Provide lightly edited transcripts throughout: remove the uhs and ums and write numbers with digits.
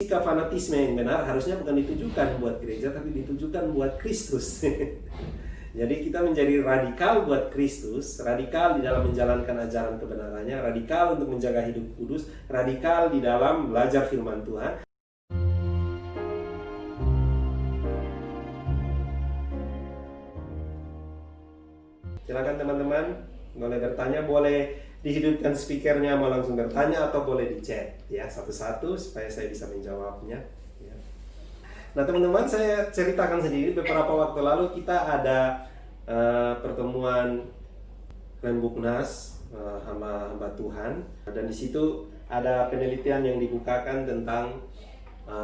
sikap fanatisme yang benar harusnya bukan ditujukan buat gereja, tapi ditujukan buat Kristus. Jadi kita menjadi radikal buat Kristus, radikal di dalam menjalankan ajaran kebenarannya, radikal untuk menjaga hidup kudus, radikal di dalam belajar firman Tuhan. Silakan teman-teman, boleh bertanya, boleh dihidupkan speakernya, mau langsung bertanya atau boleh di chat ya satu-satu supaya saya bisa menjawabnya ya. Nah teman-teman, saya ceritakan sendiri beberapa waktu lalu kita ada pertemuan Rembuknas hamba Tuhan, dan di situ ada penelitian yang dibukakan tentang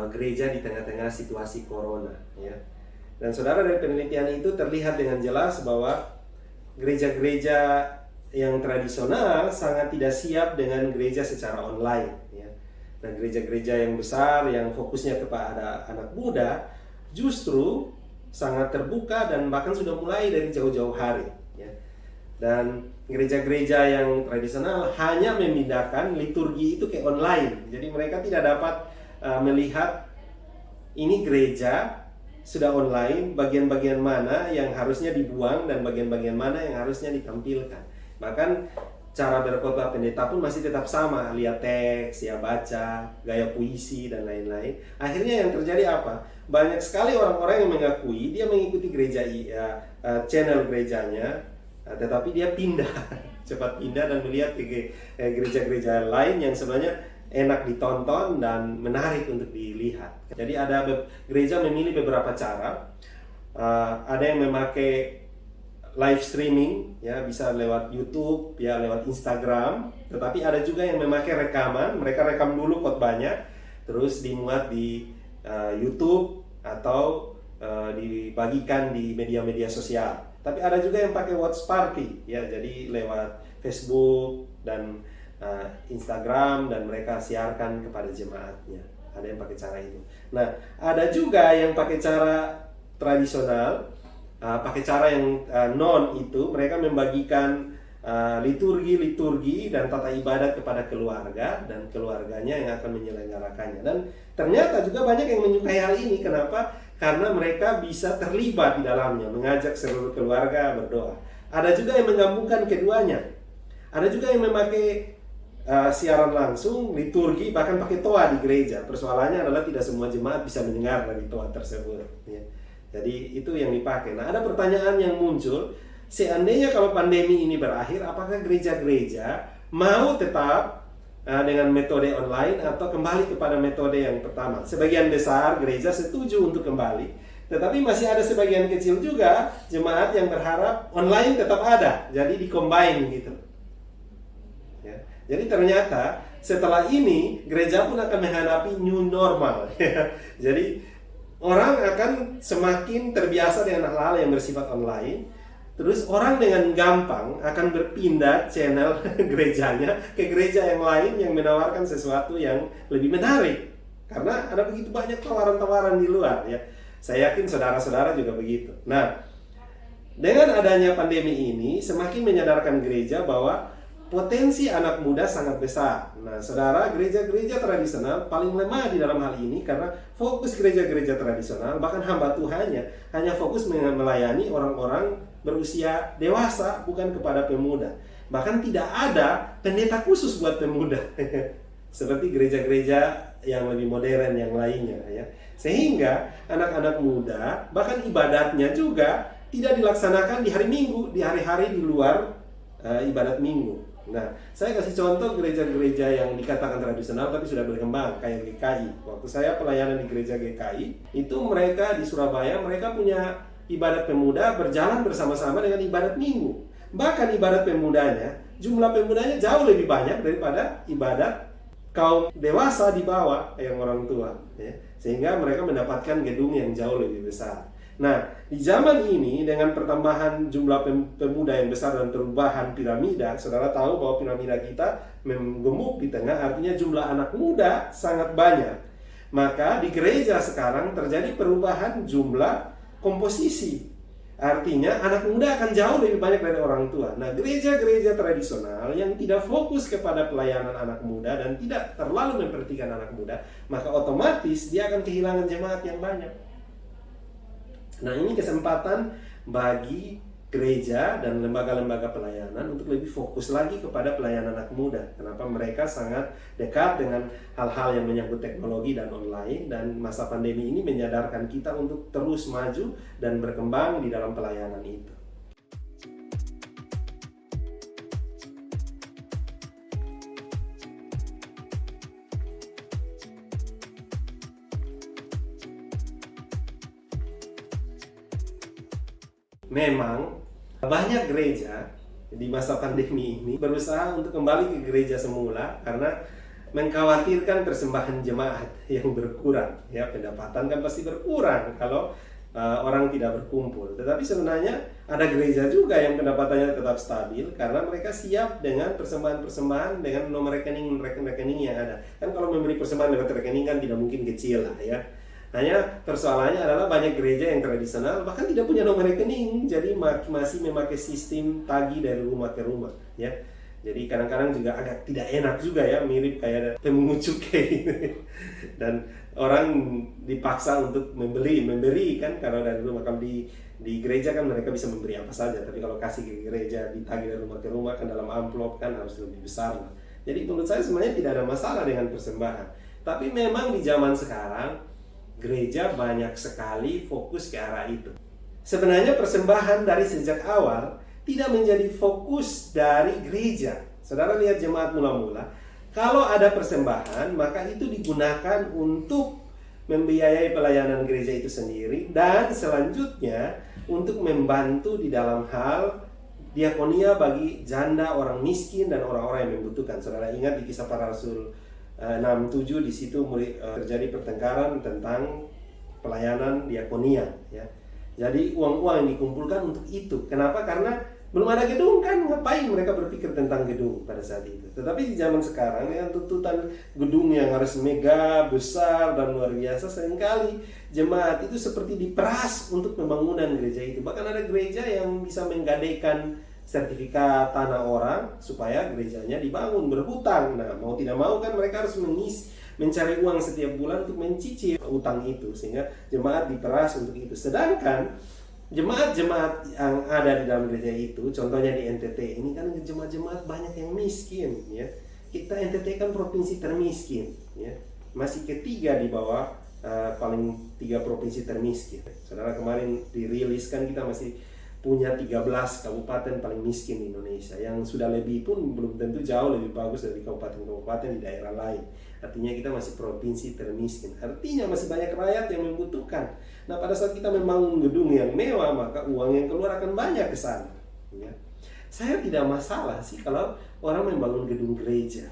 gereja di tengah-tengah situasi corona ya. Dan saudara, dari penelitian itu terlihat dengan jelas bahwa gereja-gereja yang tradisional sangat tidak siap dengan gereja secara online ya. Dan gereja-gereja yang besar yang fokusnya kepada anak muda justru sangat terbuka dan bahkan sudah mulai dari jauh-jauh hari ya. Dan gereja-gereja yang tradisional hanya memindahkan liturgi itu ke online. Jadi mereka tidak dapat melihat ini gereja sudah online, bagian-bagian mana yang harusnya dibuang dan bagian-bagian mana yang harusnya ditampilkan. Bahkan cara berkhotbah pendeta pun masih tetap sama, lihat teks, ya baca, gaya puisi dan lain-lain. Akhirnya yang terjadi apa? Banyak sekali orang-orang yang mengakui dia mengikuti gereja channel gerejanya, tetapi dia pindah, cepat pindah dan melihat ke gereja-gereja lain yang sebenarnya enak ditonton dan menarik untuk dilihat. Jadi ada gereja memilih beberapa cara. Ada yang memakai live streaming ya, bisa lewat YouTube ya, lewat Instagram. Tetapi ada juga yang memakai rekaman. Mereka rekam dulu khotbahnya, terus dimuat di YouTube atau dibagikan di media-media sosial. Tapi ada juga yang pakai watch party ya, jadi lewat Facebook dan Instagram, dan mereka siarkan kepada jemaatnya. Ada yang pakai cara itu. Nah, ada juga yang pakai cara tradisional, pakai cara yang non itu. Mereka membagikan liturgi dan tata ibadat kepada keluarga dan keluarganya yang akan menyelenggarakannya. Dan ternyata juga banyak yang menyukai hal ini. Kenapa? Karena mereka bisa terlibat di dalamnya, mengajak seluruh keluarga berdoa. Ada juga yang menggabungkan keduanya. Ada juga yang memakai siaran langsung, liturgi, bahkan pakai toa di gereja. Persoalannya adalah tidak semua jemaat bisa mendengar dari toa tersebut ya. Jadi itu yang dipakai. Nah, ada pertanyaan yang muncul, seandainya kalau pandemi ini berakhir, apakah gereja-gereja mau tetap dengan metode online atau kembali kepada metode yang pertama? Sebagian besar gereja setuju untuk kembali, tetapi masih ada sebagian kecil juga jemaat yang berharap online tetap ada, jadi di-combine gitu. Ya. Jadi ternyata setelah ini gereja pun akan menghadapi new normal. Jadi orang akan semakin terbiasa dengan hal-hal yang bersifat online. Terus orang dengan gampang akan berpindah channel gerejanya ke gereja yang lain yang menawarkan sesuatu yang lebih menarik. Karena ada begitu banyak tawaran-tawaran di luar ya. Saya yakin saudara-saudara juga begitu. Nah, dengan adanya pandemi ini semakin menyadarkan gereja bahwa potensi anak muda sangat besar. Nah, saudara, gereja-gereja tradisional paling lemah di dalam hal ini karena fokus gereja-gereja tradisional, bahkan hamba Tuhannya, hanya fokus melayani orang-orang berusia dewasa, bukan kepada pemuda. Bahkan tidak ada pendeta khusus buat pemuda, seperti gereja-gereja yang lebih modern yang lainnya ya. Sehingga anak-anak muda, bahkan ibadatnya juga tidak dilaksanakan di hari Minggu, di hari-hari di luar ibadat Minggu. Nah, saya kasih contoh gereja-gereja yang dikatakan tradisional tapi sudah berkembang, kayak GKI. Waktu saya pelayanan di gereja GKI, itu mereka di Surabaya, mereka punya ibadat pemuda berjalan bersama-sama dengan ibadat Minggu. Bahkan ibadat pemudanya, jumlah pemudanya jauh lebih banyak daripada ibadat kaum dewasa di bawah yang orang tua ya. Sehingga mereka mendapatkan gedung yang jauh lebih besar. Nah, di zaman ini dengan pertambahan jumlah pemuda yang besar dan perubahan piramida, saudara tahu bahwa piramida kita menggemuk di tengah, artinya jumlah anak muda sangat banyak. Maka di gereja sekarang terjadi perubahan jumlah komposisi. Artinya anak muda akan jauh lebih banyak dari orang tua. Nah, gereja-gereja tradisional yang tidak fokus kepada pelayanan anak muda dan tidak terlalu memperhatikan anak muda, maka otomatis dia akan kehilangan jemaat yang banyak. Nah, ini kesempatan bagi gereja dan lembaga-lembaga pelayanan untuk lebih fokus lagi kepada pelayanan anak muda. Kenapa? Mereka sangat dekat dengan hal-hal yang menyangkut teknologi dan online, dan masa pandemi ini menyadarkan kita untuk terus maju dan berkembang di dalam pelayanan itu. Memang banyak gereja di masa pandemi ini berusaha untuk kembali ke gereja semula karena mengkhawatirkan persembahan jemaat yang berkurang. Ya, pendapatan kan pasti berkurang kalau orang tidak berkumpul. Tetapi sebenarnya ada gereja juga yang pendapatannya tetap stabil karena mereka siap dengan persembahan-persembahan dengan nomor rekening yang ada. Kan kalau memberi persembahan lewat rekening kan tidak mungkin kecil lah ya. Hanya persoalannya adalah banyak gereja yang tradisional bahkan tidak punya nomor rekening, jadi masih memakai sistem tagih dari rumah ke rumah, ya. Jadi kadang-kadang juga agak tidak enak juga ya, mirip kayak pemungut cukai dan orang dipaksa untuk memberi kan kalau dari rumah. Kalau di gereja kan mereka bisa memberi apa saja, tapi kalau kasih ke gereja ditagih dari rumah ke rumah kan dalam amplop kan harus lebih besar lah. Jadi menurut saya sebenarnya tidak ada masalah dengan persembahan, tapi memang di zaman sekarang gereja banyak sekali fokus ke arah itu. Sebenarnya persembahan dari sejak awal tidak menjadi fokus dari gereja. Saudara lihat jemaat mula-mula, kalau ada persembahan maka itu digunakan untuk membiayai pelayanan gereja itu sendiri, dan selanjutnya untuk membantu di dalam hal diakonia bagi janda, orang miskin, dan orang-orang yang membutuhkan. Saudara ingat di Kisah Para Rasul 6-7 di situ terjadi pertengkaran tentang pelayanan diakonia, ya. Jadi uang-uang yang dikumpulkan untuk itu. Kenapa? Karena belum ada gedung kan, ngapain mereka berpikir tentang gedung pada saat itu. Tetapi di zaman sekarang dengan tuntutan gedung yang harus mega, besar, dan luar biasa, seringkali jemaat itu seperti diperas untuk pembangunan gereja itu. Bahkan ada gereja yang bisa menggadaikan sertifikat tanah orang supaya gerejanya dibangun, berhutang. Nah, mau tidak mau kan mereka harus mencari uang setiap bulan untuk mencicil utang itu, sehingga jemaat diperas untuk itu. Sedangkan jemaat-jemaat yang ada di dalam gereja itu, contohnya di NTT ini kan jemaat-jemaat banyak yang miskin, ya. Kita NTT kan provinsi termiskin, ya. Masih ketiga di bawah paling 3 provinsi termiskin. Saudara, kemarin dirilis kan kita masih punya 13 kabupaten paling miskin di Indonesia. Yang sudah lebih pun belum tentu jauh lebih bagus dari kabupaten-kabupaten di daerah lain. Artinya kita masih provinsi termiskin. Artinya masih banyak rakyat yang membutuhkan. Nah, pada saat kita membangun gedung yang mewah, maka uang yang keluar akan banyak ke sana, ya. Saya tidak masalah sih kalau orang membangun gedung gereja.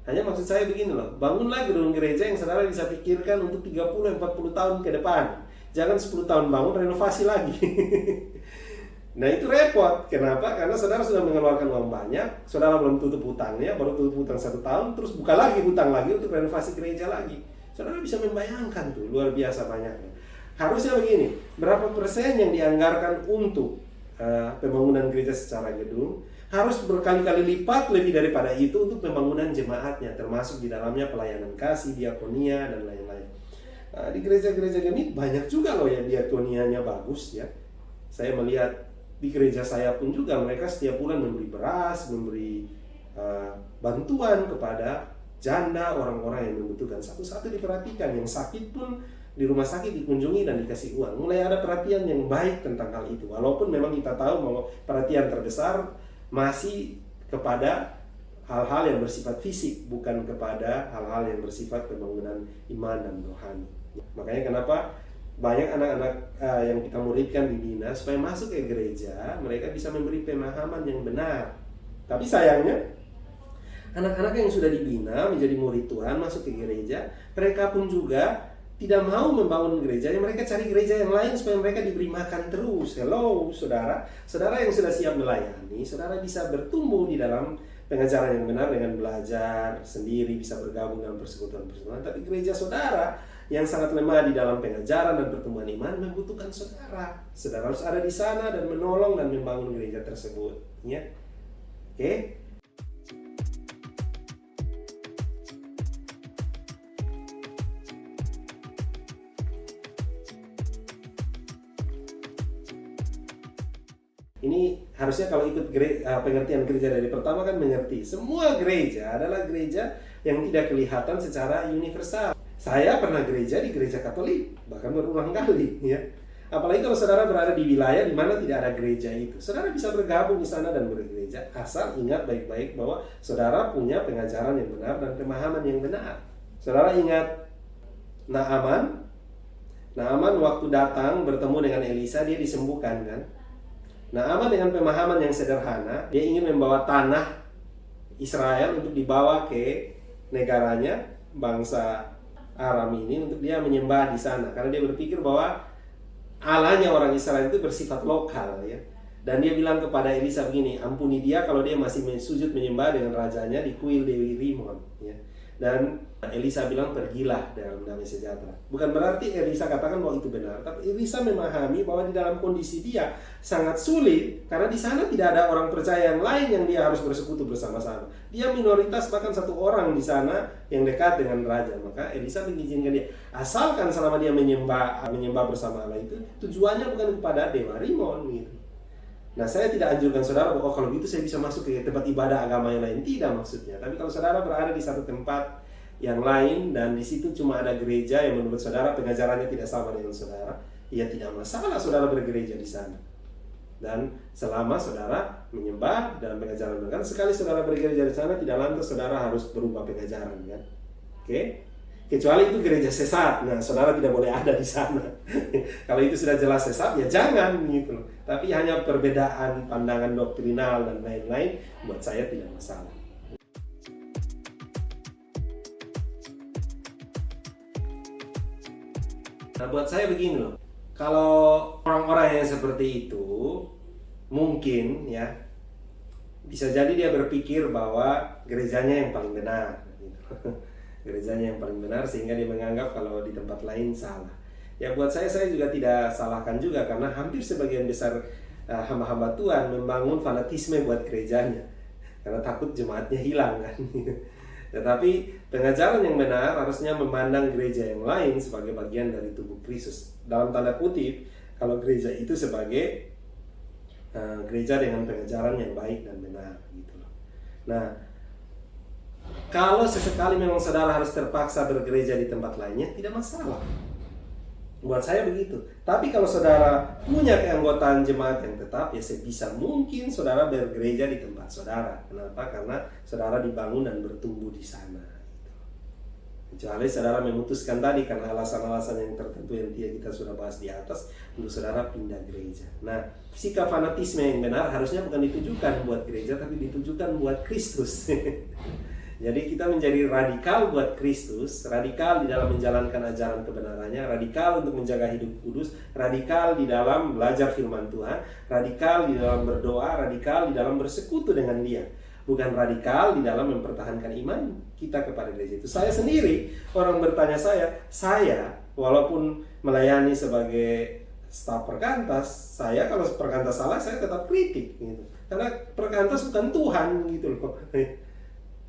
Hanya maksud saya begini loh, bangunlah gedung gereja yang saudara bisa pikirkan untuk 30-40 tahun ke depan. Jangan 10 tahun bangun, renovasi lagi. Nah, itu repot. Kenapa? Karena saudara sudah mengeluarkan uang banyak, saudara belum tutup hutangnya, baru tutup hutang 1 tahun, terus buka lagi hutang lagi untuk renovasi gereja lagi. Saudara bisa membayangkan tuh, luar biasa banyaknya. Harusnya begini, berapa persen yang dianggarkan untuk pembangunan gereja secara gedung, harus berkali-kali lipat lebih daripada itu untuk pembangunan jemaatnya, termasuk di dalamnya pelayanan kasih, diakonia, dan lain-lain. Di gereja-gereja gemit banyak juga loh ya diakonianya bagus, ya. Saya melihat di gereja saya pun juga mereka setiap bulan memberi beras, memberi bantuan kepada janda, orang-orang yang membutuhkan. Satu-satu diperhatikan, yang sakit pun di rumah sakit dikunjungi dan dikasih uang. Mulai ada perhatian yang baik tentang hal itu. Walaupun memang kita tahu bahwa perhatian terbesar masih kepada hal-hal yang bersifat fisik, bukan kepada hal-hal yang bersifat pembangunan iman dan rohani. Makanya kenapa banyak anak-anak yang kita muridkan di Bina supaya masuk ke gereja, mereka bisa memberi pemahaman yang benar. Tapi sayangnya anak-anak yang sudah dibina menjadi murid Tuhan masuk ke gereja, mereka pun juga tidak mau membangun gereja, mereka cari gereja yang lain supaya mereka diberi makan terus. Hello, saudara yang sudah siap melayani, saudara bisa bertumbuh di dalam pengajaran yang benar dengan belajar sendiri, bisa bergabung dalam persekutuan-persekutuan. Tapi gereja saudara yang sangat lemah di dalam pengajaran dan pertumbuhan iman membutuhkan saudara. Saudara harus ada di sana dan menolong dan membangun gereja tersebut, ya. Oke? Ini harusnya kalau ikut pengertian gereja dari pertama kan mengerti. Semua gereja adalah gereja yang tidak kelihatan secara universal. Saya pernah gereja di gereja Katolik, bahkan berulang kali, ya. Apalagi kalau saudara berada di wilayah di mana tidak ada gereja itu. Saudara bisa bergabung di sana dan bergereja, asal ingat baik-baik bahwa saudara punya pengajaran yang benar dan pemahaman yang benar. Saudara ingat Naaman? Naaman waktu datang bertemu dengan Elisa, dia disembuhkan kan? Naaman dengan pemahaman yang sederhana, dia ingin membawa tanah Israel untuk dibawa ke negaranya, bangsa Aram ini, untuk dia menyembah di sana. Karena dia berpikir bahwa Allahnya orang Israel itu bersifat lokal, ya. Dan dia bilang kepada Elisa begini, ampuni dia kalau dia masih sujud menyembah dengan rajanya di kuil Dewi Rimon, ya. Dan Elisa bilang pergilah dalam damai sejahtera. Bukan berarti Elisa katakan bahwa itu benar, tapi Elisa memahami bahwa di dalam kondisi dia sangat sulit karena di sana tidak ada orang percaya yang lain yang dia harus bersekutu bersama-sama. Dia minoritas, bahkan satu orang di sana yang dekat dengan raja. Maka Elisa mengizinkan dia, asalkan selama dia menyembah bersama Allah itu tujuannya bukan kepada Dewa Rimon gitu. Nah, saya tidak anjurkan saudara bahwa kalau gitu saya bisa masuk ke tempat ibadah agama yang lain, tidak maksudnya. Tapi kalau saudara berada di satu tempat yang lain dan di situ cuma ada gereja yang menurut saudara pengajarannya tidak sama dengan saudara, ya tidak masalah saudara bergereja di sana. Dan selama saudara menyembah dalam pengajaran mereka, sekali saudara bergereja di sana tidak lantas saudara harus berubah pengajaran, kan? Oke? Kecuali itu gereja sesat, nah saudara tidak boleh ada di sana. Kalau itu sudah jelas sesat, ya jangan gitu. Tapi hanya perbedaan pandangan doktrinal dan lain-lain, buat saya tidak masalah. Nah, buat saya begini loh, kalau orang-orang yang seperti itu, mungkin ya bisa jadi dia berpikir bahwa gerejanya yang paling benar, gitu. Gerejanya yang paling benar sehingga dia menganggap kalau di tempat lain salah. Ya buat saya juga tidak salahkan juga karena hampir sebagian besar hamba-hamba Tuhan membangun fanatisme buat gerejanya karena takut jemaatnya hilang kan. Tetapi pengajaran yang benar harusnya memandang gereja yang lain sebagai bagian dari tubuh Kristus. Dalam tanda kutip, kalau gereja itu sebagai gereja dengan pengajaran yang baik dan benar gitu loh. Nah, kalau sesekali memang saudara harus terpaksa bergereja di tempat lainnya, tidak masalah. Buat saya begitu. Tapi kalau saudara punya keanggotaan jemaat yang tetap, ya sebisa mungkin saudara bergereja di tempat saudara. Kenapa? Karena saudara dibangun dan bertumbuh di sana. Kecuali saudara memutuskan tadi karena alasan-alasan yang tertentu yang kita sudah bahas di atas, untuk saudara pindah gereja. Nah, sikap fanatisme yang benar harusnya bukan ditujukan buat gereja, tapi ditujukan buat Kristus. Jadi kita menjadi radikal buat Kristus, radikal di dalam menjalankan ajaran kebenarannya, radikal untuk menjaga hidup kudus, radikal di dalam belajar firman Tuhan, radikal di dalam berdoa, radikal di dalam bersekutu dengan Dia. Bukan radikal di dalam mempertahankan iman kita kepada gereja itu. Saya sendiri, orang bertanya saya walaupun melayani sebagai staf perkantas, saya kalau perkantas salah, saya tetap kritik gitu. Karena perkantas bukan Tuhan gitu loh.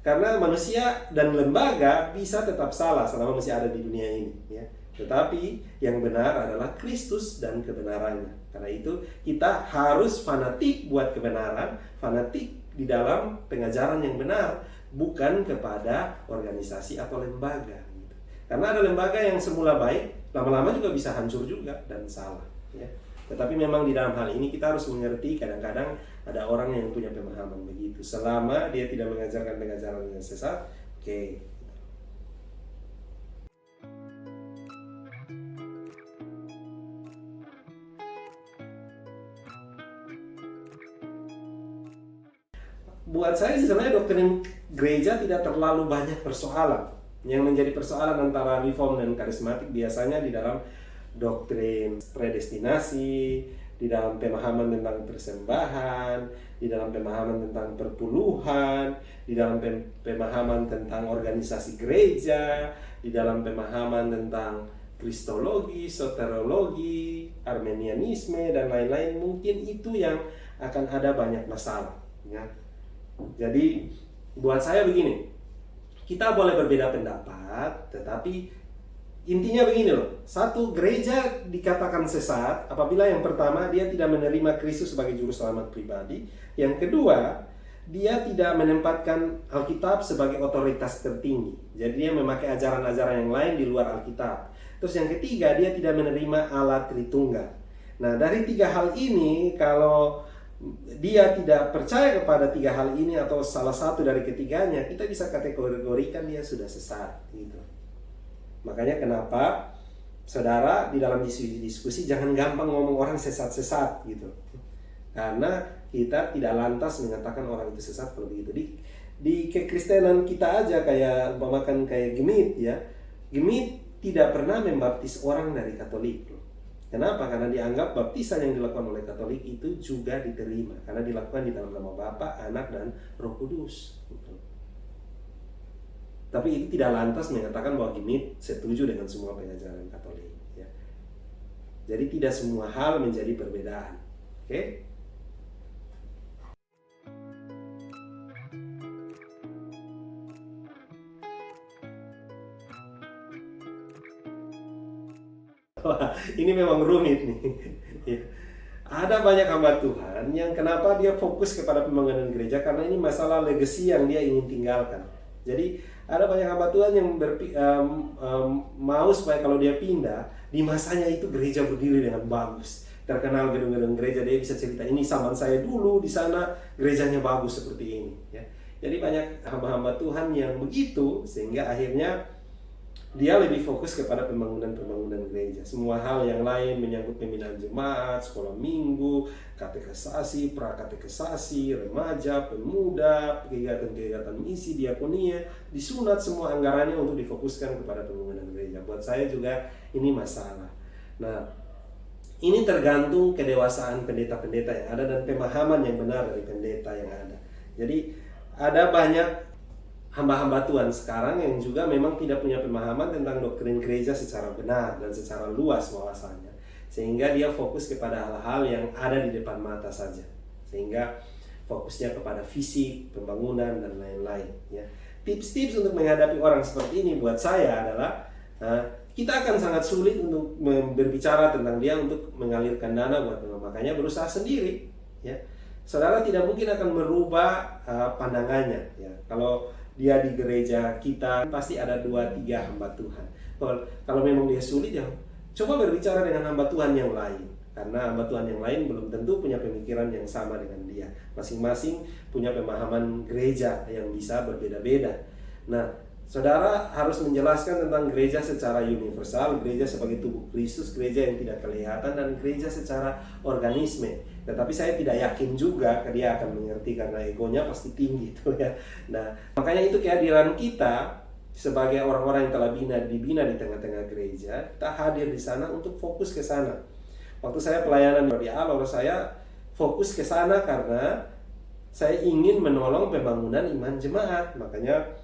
Karena manusia dan lembaga bisa tetap salah selama masih ada di dunia ini, ya. Tetapi yang benar adalah Kristus dan kebenarannya. Karena itu kita harus fanatik buat kebenaran, fanatik di dalam pengajaran yang benar, bukan kepada organisasi atau lembaga. Gitu. Karena ada lembaga yang semula baik, lama-lama juga bisa hancur juga dan salah. Ya. Tetapi memang di dalam hal ini kita harus mengerti kadang-kadang ada orang yang punya pemahaman begitu. Selama dia tidak mengajarkan pengajaran yang sesat, oke. Buat saya sebenarnya doktrin gereja tidak terlalu banyak persoalan. Yang menjadi persoalan antara reform dan karismatik biasanya di dalam doktrin predestinasi, di dalam pemahaman tentang persembahan, di dalam pemahaman tentang perpuluhan, di dalam pemahaman tentang organisasi gereja, di dalam pemahaman tentang kristologi, soteriologi, armenianisme, dan lain-lain. Mungkin itu yang akan ada banyak masalah, ya. Jadi buat saya begini, kita boleh berbeda pendapat, tetapi intinya begini loh. Satu, gereja dikatakan sesat apabila yang pertama dia tidak menerima Kristus sebagai juru selamat pribadi. Yang kedua, dia tidak menempatkan Alkitab sebagai otoritas tertinggi. Jadi dia memakai ajaran-ajaran yang lain di luar Alkitab. Terus yang ketiga, dia tidak menerima Allah Tritunggal. Nah, dari tiga hal ini, kalau dia tidak percaya kepada tiga hal ini atau salah satu dari ketiganya, kita bisa kategorikan dia sudah sesat gitu. Makanya kenapa saudara di dalam diskusi jangan gampang ngomong orang sesat-sesat gitu. Karena kita tidak lantas mengatakan orang itu sesat kalau begitu. Di kekristenan kita aja kayak umpamakan kayak Gemit ya. Gemit tidak pernah membaptis orang dari Katolik. Kenapa? Karena dianggap baptisan yang dilakukan oleh Katolik itu juga diterima karena dilakukan di dalam nama Bapa, Anak, dan Roh Kudus. Tapi itu tidak lantas mengatakan bahwa Gemit setuju dengan semua pengajaran Katolik. Ya. Jadi tidak semua hal menjadi perbedaan. Oke? Wah, ini memang rumit nih. Ya. Ada banyak hamba Tuhan yang kenapa dia fokus kepada pembangunan gereja karena ini masalah legacy yang dia ingin tinggalkan. Jadi ada banyak hamba Tuhan yang mau supaya kalau dia pindah di masanya itu gereja berdiri dengan bagus, terkenal gedung-gedung gereja, dia bisa cerita ini zaman saya dulu di sana gerejanya bagus seperti ini. Ya. Jadi banyak hamba-hamba Tuhan yang begitu sehingga akhirnya dia lebih fokus kepada pembangunan gereja. Semua hal yang lain menyangkut pembinaan jemaat, sekolah minggu, katekisasi, prakatekisasi, remaja, pemuda, kegiatan-kegiatan misi, diakonia, disunat semua anggarannya untuk difokuskan kepada pembangunan gereja. Buat saya juga ini masalah. Nah, ini tergantung kedewasaan pendeta-pendeta yang ada dan pemahaman yang benar dari pendeta yang ada. Jadi ada banyak hamba-hamba Tuhan sekarang yang juga memang tidak punya pemahaman tentang doktrin gereja secara benar dan secara luas wawasannya. Sehingga dia fokus kepada hal-hal yang ada di depan mata saja. Sehingga fokusnya kepada fisik, pembangunan, dan lain-lain. Ya. Tips-tips untuk menghadapi orang seperti ini buat saya adalah kita akan sangat sulit untuk berbicara tentang dia untuk mengalirkan dana buat makanya berusaha sendiri. Ya. Saudara tidak mungkin akan merubah pandangannya. Ya. Kalau dia di gereja kita pasti ada 2-3 hamba Tuhan. Kalau memang dia sulit ya coba berbicara dengan hamba Tuhan yang lain. Karena hamba Tuhan yang lain belum tentu punya pemikiran yang sama dengan dia. Masing-masing punya pemahaman gereja yang bisa berbeda-beda. Nah, saudara harus menjelaskan tentang gereja secara universal, gereja sebagai tubuh Kristus, gereja yang tidak kelihatan, dan gereja secara organisme. Tetapi saya tidak yakin juga dia akan mengerti karena egonya pasti tinggi itu ya. Nah, makanya itu kehadiran kita sebagai orang-orang yang telah dibina di tengah-tengah gereja, kita hadir di sana untuk fokus ke sana. Waktu saya pelayanan di Alor, saya fokus ke sana karena saya ingin menolong pembangunan iman jemaat. Makanya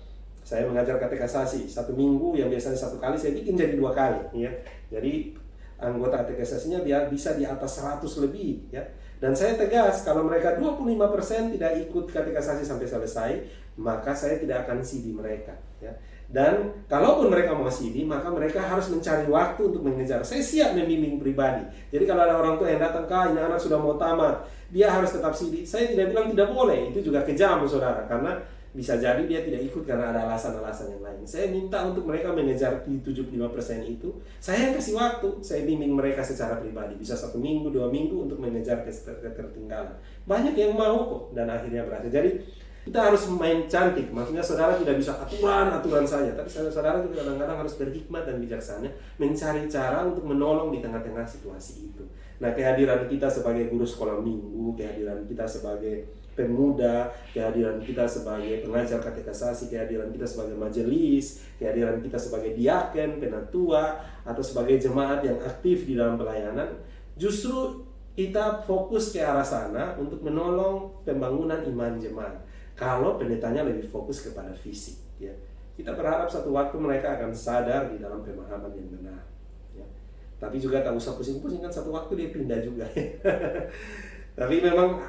saya mengajar katekisasi 1 minggu yang biasanya 1 kali saya bikin jadi 2 kali ya. Jadi anggota katekisasinya biar bisa di atas 100 lebih ya. Dan saya tegas kalau mereka 25% tidak ikut katekisasi sampai selesai, maka saya tidak akan CD mereka ya. Dan kalaupun mereka mau CD, maka mereka harus mencari waktu untuk mengejar. Saya siap membimbing pribadi. Jadi kalau ada orang tua yang datang, "Kak, ini anak sudah mau tamat, dia harus tetap CD." Saya tidak bilang tidak boleh, itu juga kejam saudara, karena bisa jadi dia tidak ikut karena ada alasan-alasan yang lain. Saya minta untuk mereka mengejar di 75% itu. Saya yang kasih waktu, saya bimbing mereka secara pribadi. Bisa 1 minggu, 2 minggu untuk mengejar ketertinggalan. Banyak yang mau kok dan akhirnya berhasil. Jadi kita harus main cantik. Maksudnya saudara tidak bisa aturan saja. Tapi saudara juga kadang-kadang harus berhikmat dan bijaksana mencari cara untuk menolong di tengah-tengah situasi itu. Nah, kehadiran kita sebagai guru sekolah minggu, kehadiran kita sebagai pemuda, kehadiran kita sebagai pengajar katekisasi, kehadiran kita sebagai majelis, kehadiran kita sebagai diaken, penatua, atau sebagai jemaat yang aktif di dalam pelayanan, justru kita fokus ke arah sana untuk menolong pembangunan iman jemaat. Kalau pendetanya lebih fokus kepada fisik, ya. Kita berharap satu waktu mereka akan sadar di dalam pemahaman yang benar, ya. Tapi juga tak usah pusing-pusing, kan satu waktu dia pindah juga. Tapi memang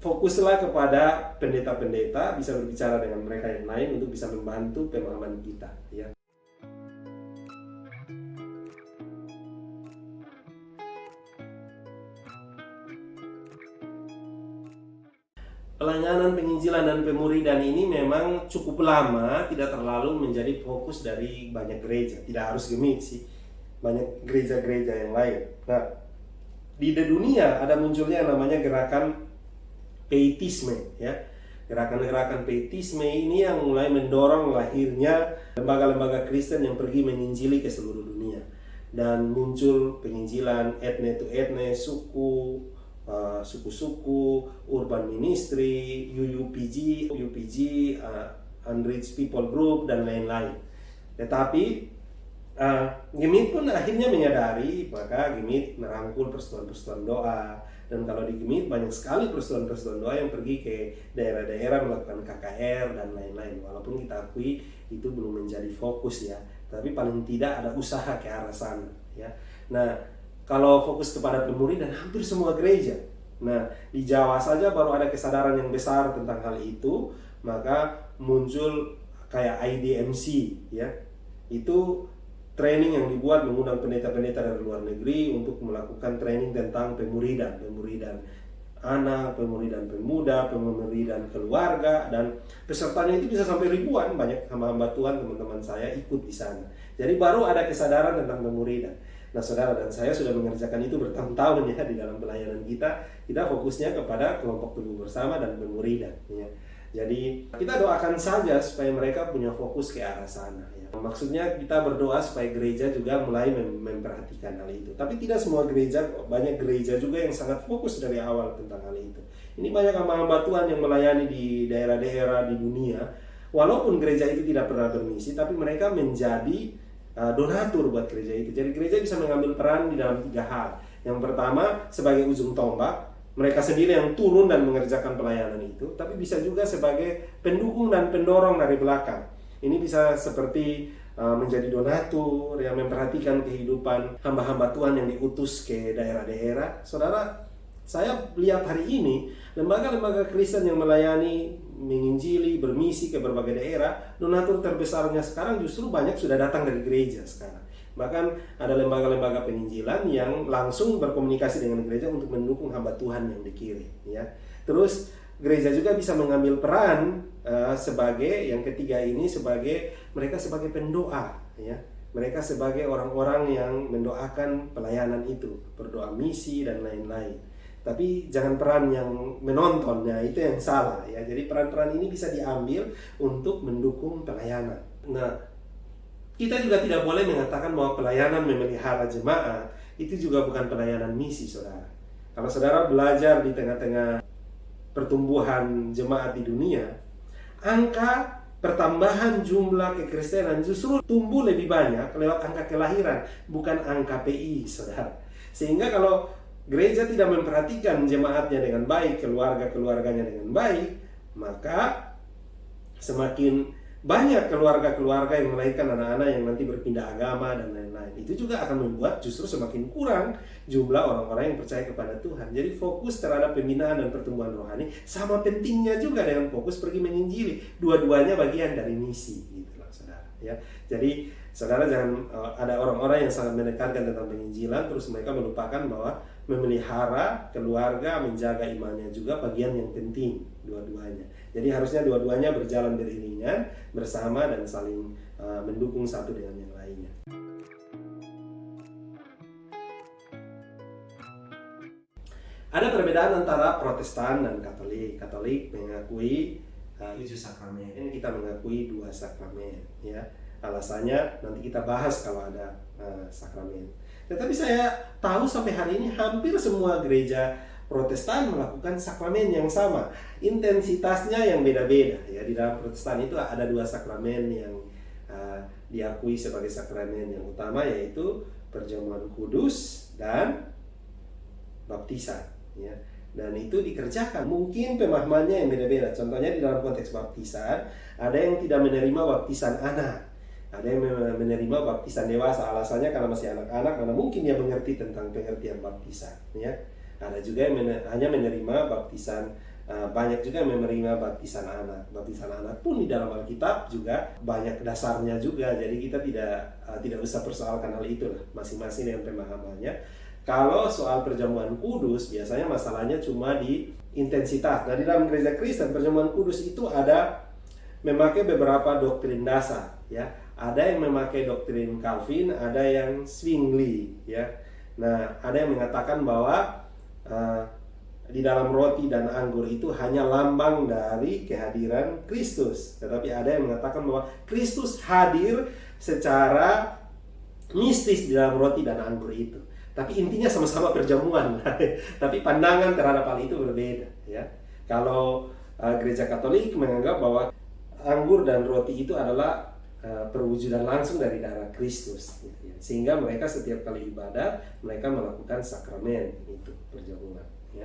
fokuslah kepada pendeta-pendeta, bisa berbicara dengan mereka yang lain untuk bisa membantu pemahaman kita, ya. Pelayanan penginjilan dan pemuridan ini memang cukup lama tidak terlalu menjadi fokus dari banyak gereja. Tidak harus Gemit sih, banyak gereja-gereja yang lain. Nah, di dunia ada munculnya yang namanya gerakan pietisme, ya. Gerakan-gerakan pietisme ini yang mulai mendorong lahirnya lembaga-lembaga Kristen yang pergi menginjili ke seluruh dunia. Dan muncul penginjilan etne to etne, suku-suku, urban ministry, UPG, Unreached People Group, dan lain-lain. Tetapi Gemit pun akhirnya menyadari, maka Gemit merangkul persekutuan-persekutuan doa. Dan kalau di Gemit banyak sekali persekutuan-persekutuan doa yang pergi ke daerah-daerah melakukan KKR dan lain-lain. Walaupun kita akui itu belum menjadi fokus, ya, tapi paling tidak ada usaha ke arah sana, ya. Nah, kalau fokus kepada pemuridan hampir semua gereja. Nah, di Jawa saja baru ada kesadaran yang besar tentang hal itu, maka muncul kayak IDMC, ya. Itu training yang dibuat mengundang pendeta-pendeta dari luar negeri untuk melakukan training tentang pemuridan anak, pemuridan pemuda, pemuridan keluarga, dan pesertanya itu bisa sampai ribuan. Banyak hamba-hamba Tuhan, teman-teman saya ikut di sana. Jadi baru ada kesadaran tentang pemuridan. Nah, saudara dan saya sudah mengerjakan itu bertahun-tahun, ya, di dalam pelayanan kita. Kita fokusnya kepada kelompok tubuh bersama dan pemuridan, ya. Jadi kita doakan saja supaya mereka punya fokus ke arah sana, ya. Maksudnya kita berdoa supaya gereja juga mulai memperhatikan hal itu. Tapi tidak semua gereja, banyak gereja juga yang sangat fokus dari awal tentang hal itu. Ini banyak hamba-hamba Tuhan yang melayani di daerah-daerah di dunia. Walaupun gereja itu tidak pernah bermisi, tapi mereka menjadi donatur buat gereja itu. Jadi gereja bisa mengambil peran di dalam 3 hal. Yang pertama, sebagai ujung tombak, mereka sendiri yang turun dan mengerjakan pelayanan itu, tapi bisa juga sebagai pendukung dan pendorong dari belakang. Ini bisa seperti menjadi donatur yang memperhatikan kehidupan hamba-hamba Tuhan yang diutus ke daerah-daerah. Saudara, saya lihat hari ini lembaga-lembaga Kristen yang melayani, menginjili, bermisi ke berbagai daerah, donatur terbesarnya sekarang justru banyak sudah datang dari gereja sekarang. Bahkan ada lembaga-lembaga penginjilan yang langsung berkomunikasi dengan gereja untuk mendukung hamba Tuhan yang dikirim, ya. Terus gereja juga bisa mengambil peran sebagai yang ketiga ini, sebagai mereka sebagai pendoa, ya. Mereka sebagai orang-orang yang mendoakan pelayanan itu, berdoa misi dan lain-lain. Tapi jangan peran yang menontonnya, itu yang salah, ya. Jadi peran-peran ini bisa diambil untuk mendukung pelayanan. Nah, kita juga tidak boleh mengatakan bahwa pelayanan memelihara jemaat itu juga bukan pelayanan misi, saudara. Kalau saudara belajar di tengah-tengah pertumbuhan jemaat di dunia, angka pertambahan jumlah kekristenan justru tumbuh lebih banyak lewat angka kelahiran, bukan angka PI, saudara. Sehingga kalau gereja tidak memperhatikan jemaatnya dengan baik, keluarga-keluarganya dengan baik, maka semakin banyak keluarga-keluarga yang melahirkan anak-anak yang nanti berpindah agama dan lain-lain. Itu juga akan membuat justru semakin kurang jumlah orang-orang yang percaya kepada Tuhan. Jadi fokus terhadap pembinaan dan pertumbuhan rohani sama pentingnya juga dengan fokus pergi menginjili. Dua-duanya bagian dari misi, gitulah, saudara, ya. Jadi saudara jangan ada orang-orang yang sangat menekankan tentang penginjilan terus mereka melupakan bahwa memelihara keluarga, menjaga imannya juga bagian yang penting, dua-duanya. Jadi harusnya dua-duanya berjalan beriringan bersama dan saling mendukung satu dengan yang lainnya. Ada perbedaan antara Protestan dan Katolik. Katolik mengakui 7 sakramen. Ini kita mengakui 2 sakramen, ya. Alasannya nanti kita bahas kalau ada sakramen. Tetapi saya tahu sampai hari ini hampir semua gereja Protestan melakukan sakramen yang sama. Intensitasnya yang beda-beda, ya. Di dalam Protestan itu ada 2 sakramen yang diakui sebagai sakramen yang utama, yaitu perjamuan kudus dan baptisan, ya. Dan itu dikerjakan. Mungkin pemahamannya yang beda-beda. Contohnya di dalam konteks baptisan, ada yang tidak menerima baptisan anak, ada yang menerima baptisan dewasa. Alasannya karena masih anak-anak, mana mungkin dia mengerti tentang pengertian baptisan, ya. Ada juga yang hanya menerima baptisan, banyak juga yang menerima baptisan anak. Baptisan anak pun di dalam Alkitab juga banyak dasarnya juga. Jadi kita tidak usah persoalkan hal itu lah. Masing-masing dengan pemahamannya. Kalau soal perjamuan kudus, biasanya masalahnya cuma di intensitas. Nah, di dalam gereja Kristen, perjamuan kudus itu ada memakai beberapa doktrin dasar, ya. Ada yang memakai doktrin Calvin, ada yang Zwingli, ya. Nah, ada yang mengatakan bahwa di dalam roti dan anggur itu hanya lambang dari kehadiran Kristus. Tetapi ada yang mengatakan bahwa Kristus hadir secara mistis di dalam roti dan anggur itu. Tapi intinya sama-sama perjamuan. Tapi pandangan terhadap hal itu berbeda, ya. Kalau gereja Katolik menganggap bahwa anggur dan roti itu adalah perwujudan langsung dari darah Kristus, gitu, ya. Sehingga mereka setiap kali ibadah mereka melakukan sakramen itu perjamuan, ya.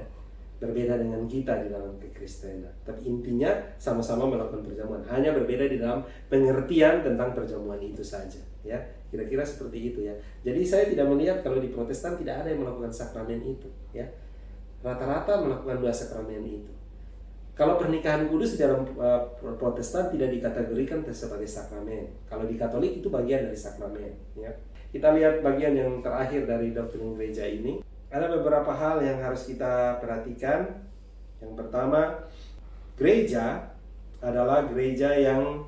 Berbeda dengan kita di dalam kekristenan. Tapi intinya sama-sama melakukan perjamuan. Hanya berbeda di dalam pengertian tentang perjamuan itu saja, ya. Kira-kira seperti itu, ya. Jadi saya tidak melihat kalau di Protestan tidak ada yang melakukan sakramen itu, ya. Rata-rata melakukan 2 sakramen itu. Kalau pernikahan kudus di dalam Protestan tidak dikategorikan sebagai sakramen. Kalau di Katolik itu bagian dari sakramen, ya. Kita lihat bagian yang terakhir dari doktrin gereja ini. Ada beberapa hal yang harus kita perhatikan. Yang pertama, gereja adalah gereja yang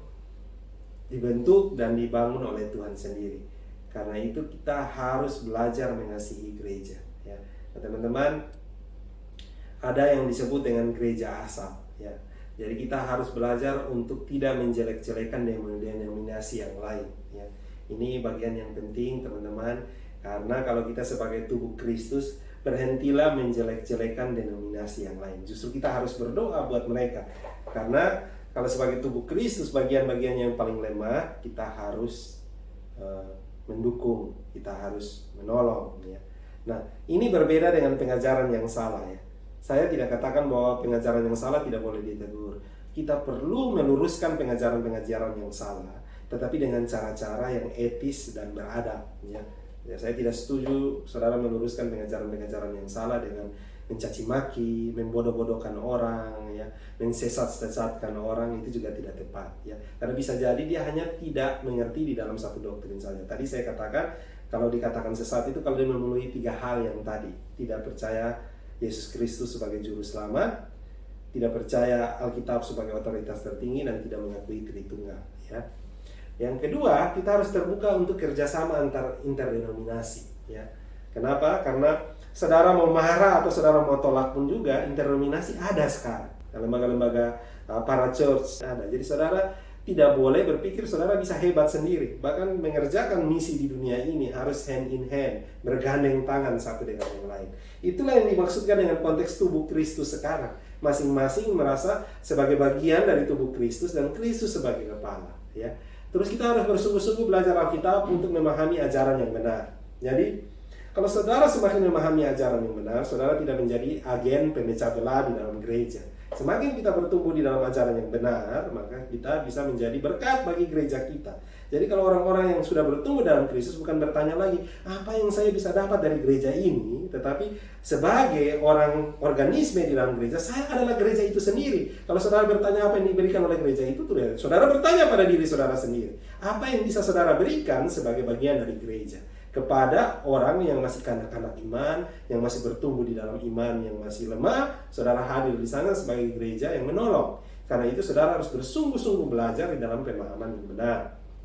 dibentuk dan dibangun oleh Tuhan sendiri. Karena itu kita harus belajar mengasihi gereja, ya. Nah, teman-teman, ada yang disebut dengan gereja asal, ya. Jadi kita harus belajar untuk tidak menjelek-jelekan denominasi yang lain, ya. Ini bagian yang penting, teman-teman. Karena kalau kita sebagai tubuh Kristus, berhentilah menjelek-jelekan denominasi yang lain. Justru kita harus berdoa buat mereka. Karena kalau sebagai tubuh Kristus, bagian-bagian yang paling lemah, kita harus mendukung, kita harus menolong, ya. Nah, ini berbeda dengan pengajaran yang salah, ya. Saya tidak katakan bahwa pengajaran yang salah tidak boleh ditegur. Kita perlu meluruskan pengajaran-pengajaran yang salah, tetapi dengan cara-cara yang etis dan beradab, ya. Ya, saya tidak setuju saudara meluruskan pengajaran-pengajaran yang salah dengan mencaci maki, membodoh-bodohkan orang, ya, mensesat-sesatkan orang. Itu juga tidak tepat, ya. Karena bisa jadi dia hanya tidak mengerti di dalam satu doktrin saja. Tadi saya katakan, kalau dikatakan sesat itu kalau dia memenuhi 3 hal yang tadi. Tidak percaya Yesus Kristus sebagai juru selamat, tidak percaya Alkitab sebagai otoritas tertinggi, dan tidak mengakui Tritunggal, ya. Yang kedua, kita harus terbuka untuk kerjasama interdenominasi, ya. Kenapa? Karena saudara mau marah atau saudara mau tolak pun juga, interdenominasi ada sekarang. Lembaga-lembaga para church ada. Jadi saudara tidak boleh berpikir saudara bisa hebat sendiri. Bahkan mengerjakan misi di dunia ini harus hand in hand, bergandeng tangan satu dengan yang lain. Itulah yang dimaksudkan dengan konteks tubuh Kristus sekarang. Masing-masing merasa sebagai bagian dari tubuh Kristus dan Kristus sebagai kepala, ya. Terus kita harus bersungguh-sungguh belajar Alkitab untuk memahami ajaran yang benar. Jadi, kalau saudara semakin memahami ajaran yang benar, saudara tidak menjadi agen pemecah belah di dalam gereja. Semakin kita bertumbuh di dalam ajaran yang benar, maka kita bisa menjadi berkat bagi gereja kita. Jadi kalau orang-orang yang sudah bertumbuh dalam Kristus bukan bertanya lagi, apa yang saya bisa dapat dari gereja ini? Tetapi sebagai orang organisme di dalam gereja, saya adalah gereja itu sendiri. Kalau saudara bertanya apa yang diberikan oleh gereja itu, saudara bertanya pada diri saudara sendiri. Apa yang bisa saudara berikan sebagai bagian dari gereja? Kepada orang yang masih kanak-kanak iman, yang masih bertumbuh di dalam iman, yang masih lemah, saudara hadir di sana sebagai gereja yang menolong. Karena itu saudara harus bersungguh-sungguh belajar di dalam pemahaman yang benar.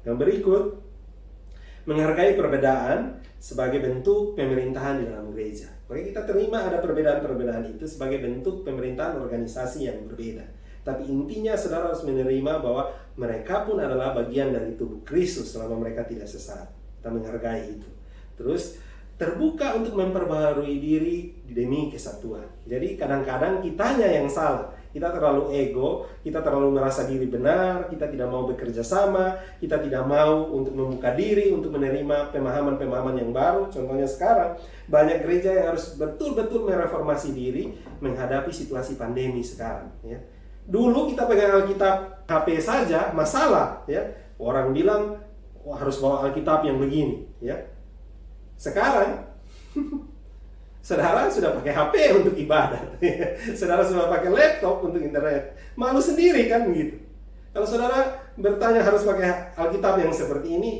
Yang berikut, menghargai perbedaan sebagai bentuk pemerintahan di dalam gereja. Oke, kita terima ada perbedaan-perbedaan itu sebagai bentuk pemerintahan organisasi yang berbeda. Tapi intinya saudara harus menerima bahwa mereka pun adalah bagian dari tubuh Kristus selama mereka tidak sesat. Kita menghargai itu. Terus terbuka untuk memperbaharui diri demi kesatuan. Jadi kadang-kadang kitanya yang salah. Kita terlalu ego, kita terlalu merasa diri benar, kita tidak mau bekerja sama, kita tidak mau untuk membuka diri, untuk menerima pemahaman-pemahaman yang baru. Contohnya sekarang, banyak gereja yang harus betul-betul mereformasi diri menghadapi situasi pandemi sekarang. Ya. Dulu kita pegang Alkitab HP saja, masalah. Ya. Orang bilang, wah, harus bawa Alkitab yang begini. Ya. Sekarang, saudara sudah pakai HP untuk ibadah. Saudara sudah pakai laptop untuk internet. Malu sendiri kan gitu. Kalau saudara bertanya harus pakai Alkitab yang seperti ini,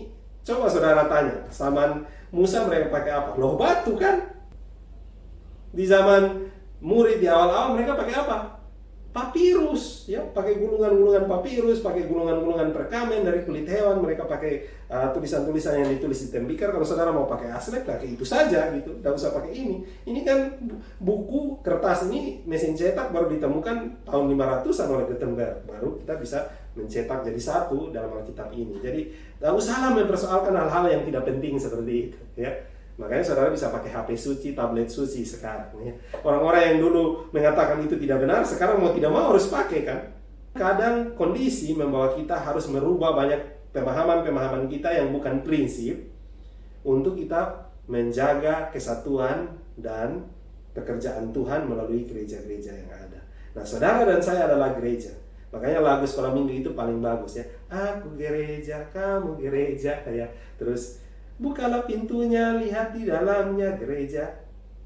coba saudara tanya, zaman Musa mereka pakai apa? Loh, batu kan? Di zaman murid di awal-awal mereka pakai apa? Papirus, ya, pakai gulungan-gulungan papirus, pakai gulungan-gulungan perkamen dari kulit hewan. Mereka pakai tulisan-tulisan yang ditulis di tembikar. Kalau saudara mau pakai aslek, pakai itu saja gitu, tidak usah pakai ini. Ini kan buku kertas ini mesin cetak baru ditemukan tahun 500-an oleh Gutenberg. Baru kita bisa mencetak jadi satu dalam Alkitab ini. Jadi tidak usahlah mempersoalkan hal-hal yang tidak penting seperti itu, ya. Makanya saudara bisa pakai HP suci, tablet suci sekarang. Ya. Orang-orang yang dulu mengatakan itu tidak benar, sekarang mau tidak mau harus pakai kan. Kadang kondisi membawa kita harus merubah banyak pemahaman-pemahaman kita yang bukan prinsip untuk kita menjaga kesatuan dan pekerjaan Tuhan melalui gereja-gereja yang ada. Nah, saudara dan saya adalah gereja. Makanya lagu sekolah minggu itu paling bagus ya. Aku gereja, kamu gereja, ya. Terus bukalah pintunya, lihat di dalamnya. Gereja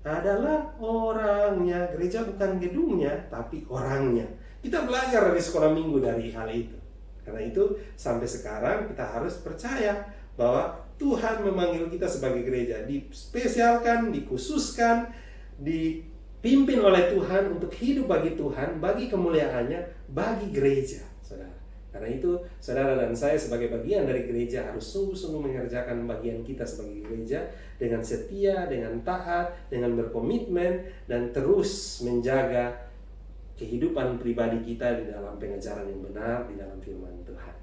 adalah orangnya. Gereja bukan gedungnya, tapi orangnya. Kita belajar dari sekolah minggu dari hal itu. Karena itu sampai sekarang kita harus percaya bahwa Tuhan memanggil kita sebagai gereja. Dispesialkan, dikhususkan, dipimpin oleh Tuhan untuk hidup bagi Tuhan, bagi kemuliaannya, bagi gereja, saudara. Karena itu, saudara dan saya sebagai bagian dari gereja harus sungguh-sungguh mengerjakan bagian kita sebagai gereja dengan setia, dengan taat, dengan berkomitmen, dan terus menjaga kehidupan pribadi kita di dalam pengajaran yang benar, di dalam firman Tuhan.